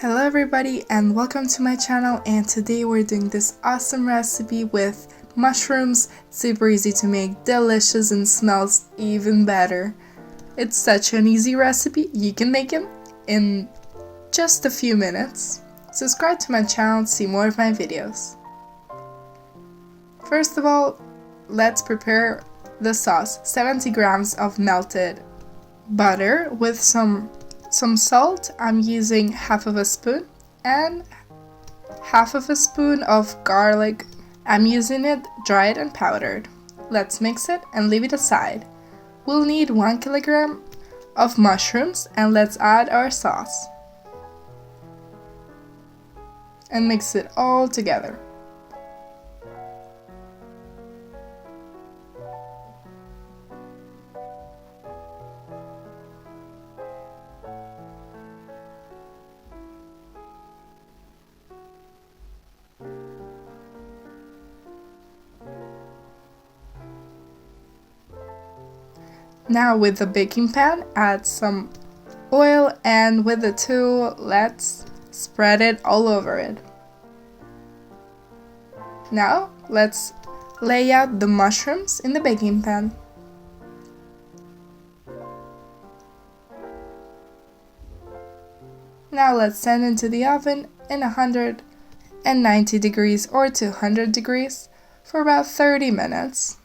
Hello everybody and welcome to my channel, and today we're doing this awesome recipe with mushrooms. Super easy to make, delicious, and smells even better. It's such an easy recipe, you can make it in just a few minutes. Subscribe to my channel to see more of my videos. First of all, let's prepare the sauce. 70 grams of melted butter with some salt. I'm using half of a spoon, and half of a spoon of garlic. I'm using it dried and powdered. Let's mix it and leave it aside. We'll need 1 kilogram of mushrooms, and let's add our sauce and mix it all together. Now with the baking pan, add some oil, and with the tool, let's spread it all over it. Now let's lay out the mushrooms in the baking pan. Now let's send into the oven in 190 degrees or 200 degrees for about 30 minutes.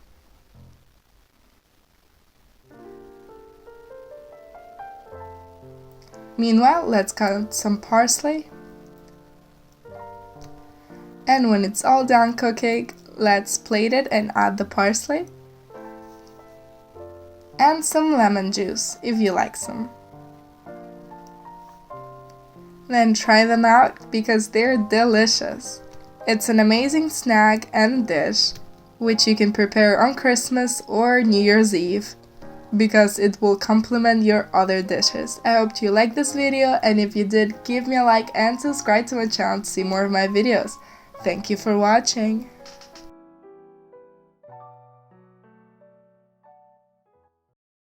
Meanwhile, let's cut some parsley, and when it's all done cooking, let's plate it and add the parsley and some lemon juice if you like some. Then try them out because they're delicious. It's an amazing snack and dish which you can prepare on Christmas or New Year's Eve, because it will complement your other dishes. I hope you liked this video, and if you did, give me a like and subscribe to my channel to see more of my videos. Thank you for watching.